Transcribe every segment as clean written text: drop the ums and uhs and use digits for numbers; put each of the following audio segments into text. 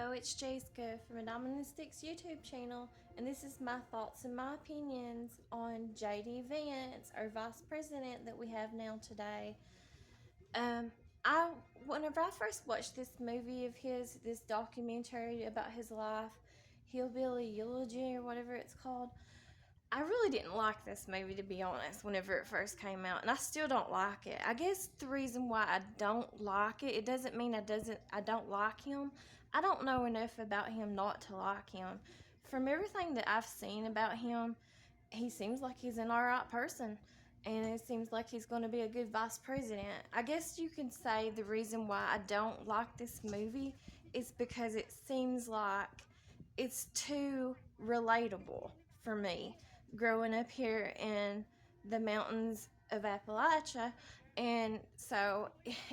Hello, it's Jayska from Adoministics YouTube channel, and this is my thoughts and my opinions on JD Vance, our vice president that we have now today. Um, I whenever I first watched this movie of his, this documentary about his life, Hillbilly Eulogy or whatever it's called, I really didn't like this movie, to be honest, whenever it first came out, and I still don't like it. I guess the reason why I don't like it, it doesn't mean I don't like him. I don't know enough about him not to like him. From everything that I've seen about him, he seems like he's an alright person, and it seems like he's going to be a good vice president. I guess you can say the reason why I don't like this movie is because it seems like it's too relatable for me growing up here in the mountains of Appalachia. And so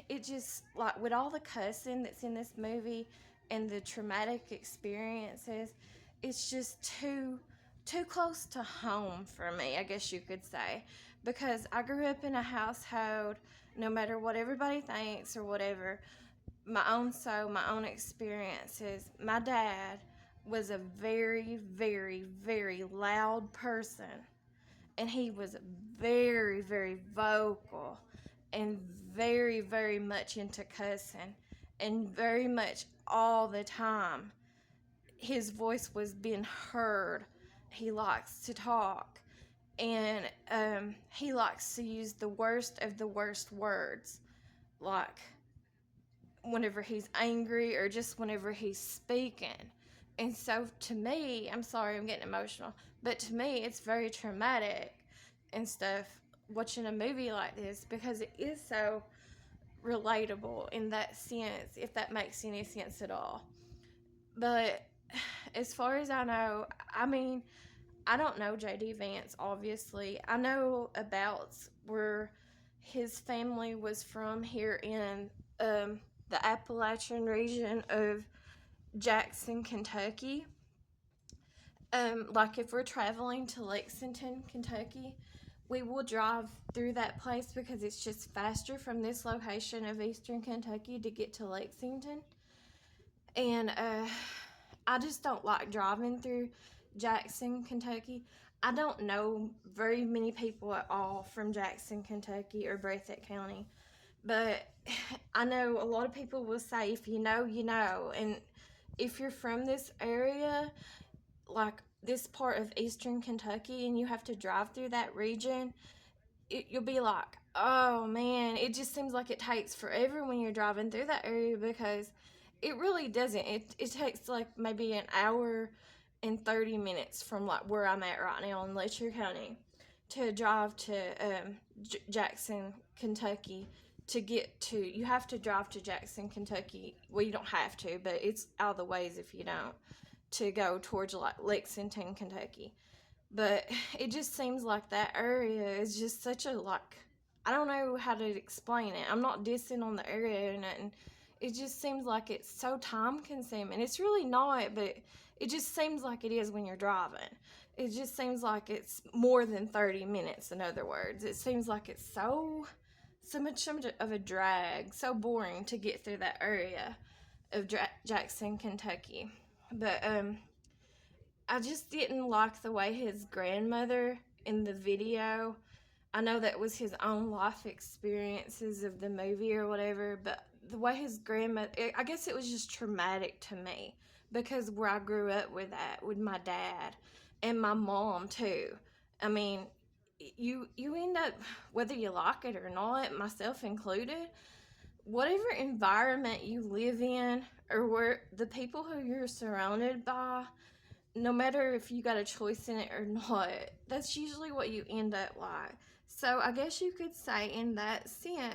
it just, like, with all the cussing that's in this movie and the traumatic experiences, it's just too close to home for me, I guess you could say, because I grew up in a household, no matter what everybody thinks or whatever, my own soul, my own experiences. My dad was a very, very, very loud person, and he was very, very vocal and very, very much into cussing, and very much all the time his voice was being heard. He likes to talk, and he likes to use the worst of the worst words, like whenever he's angry or just whenever he's speaking. And so to me, I'm sorry, I'm getting emotional, but to me, it's very traumatic and stuff watching a movie like this, because it is so relatable in that sense, if that makes any sense at all. But as far as I know, I mean, I don't know JD Vance, obviously. I know about where his family was from here in the Appalachian region of Jackson, Kentucky. Like if we're traveling to Lexington, Kentucky, we will drive through that place because it's just faster from this location of Eastern Kentucky to get to Lexington. And I just don't like driving through Jackson, Kentucky. I don't know very many people at all from Jackson, Kentucky or Breathitt County. But I know a lot of people will say, if you know, you know. And if you're from this area, like this part of Eastern Kentucky, and you have to drive through that region, you'll be like, oh man, it just seems like it takes forever when you're driving through that area, because it really doesn't. It takes like maybe an hour and 30 minutes from like where I'm at right now in Letcher County to drive to Jackson, Kentucky. You have to drive to Jackson, Kentucky. Well, you don't have to, but it's out of the ways if you don't, to go towards like Lexington, Kentucky. But it just seems like that area is just such a, like, I don't know how to explain it. I'm not dissing on the area or nothing. It just seems like it's so time consuming. It's really not, but it just seems like it is when you're driving. It just seems like it's more than 30 minutes, in other words. It seems like it's so much of a drag, so boring to get through that area of Jackson, Kentucky. But I just didn't like the way his grandmother in the video, I know that was his own life experiences of the movie or whatever, but the way his grandmother, I guess it was just traumatic to me, because where I grew up with that, with my dad and my mom too. I mean, you end up, whether you like it or not, myself included, whatever environment you live in, or where the people who you're surrounded by, no matter if you got a choice in it or not, that's usually what you end up like. So I guess you could say in that sense,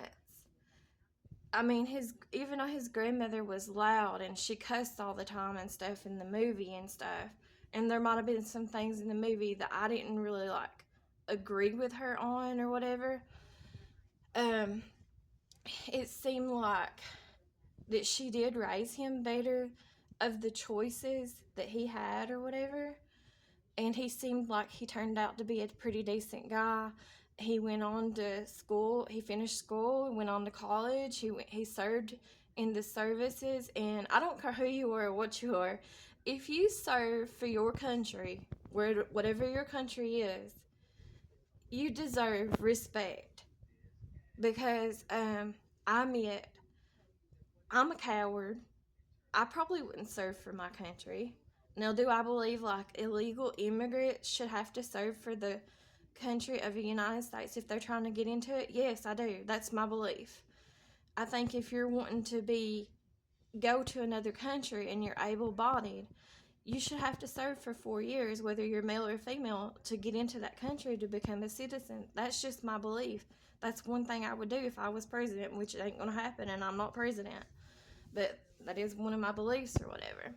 I mean, even though his grandmother was loud and she cussed all the time and stuff in the movie and stuff, and there might have been some things in the movie that I didn't really like agree with her on or whatever, it seemed like that she did raise him better of the choices that he had or whatever. And he seemed like he turned out to be a pretty decent guy. He went on to school. He finished school, went on to college. He served in the services, and I don't care who you are or what you are. If you serve for your country, whatever your country is, you deserve respect because I admit I'm a coward. I probably wouldn't serve for my country. Now, do I believe like illegal immigrants should have to serve for the country of the United States if they're trying to get into it? Yes, I do. That's my belief. I think if you're wanting to go to another country and you're able bodied, you should have to serve for 4 years, whether you're male or female, to get into that country to become a citizen. That's just my belief. That's one thing I would do if I was president, which ain't gonna happen, and I'm not president. But that is one of my beliefs or whatever.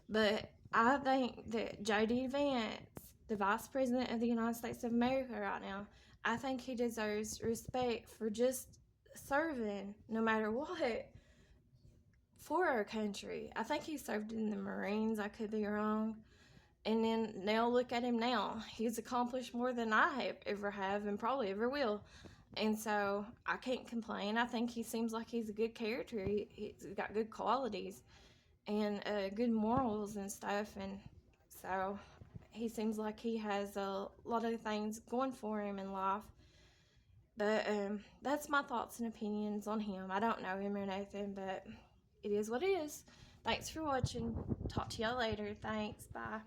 But I think that J.D. Vance, the Vice President of the United States of America right now, I think he deserves respect for just serving, no matter what, for our country. I think he served in the Marines. I could be wrong. And then now look at him now. He's accomplished more than I ever have and probably ever will. And so I can't complain. I think he seems like he's a good character. He's got good qualities and good morals and stuff. And so he seems like he has a lot of things going for him in life. But that's my thoughts and opinions on him. I don't know him or nothing, but it is what it is. Thanks for watching. Talk to y'all later. Thanks. Bye.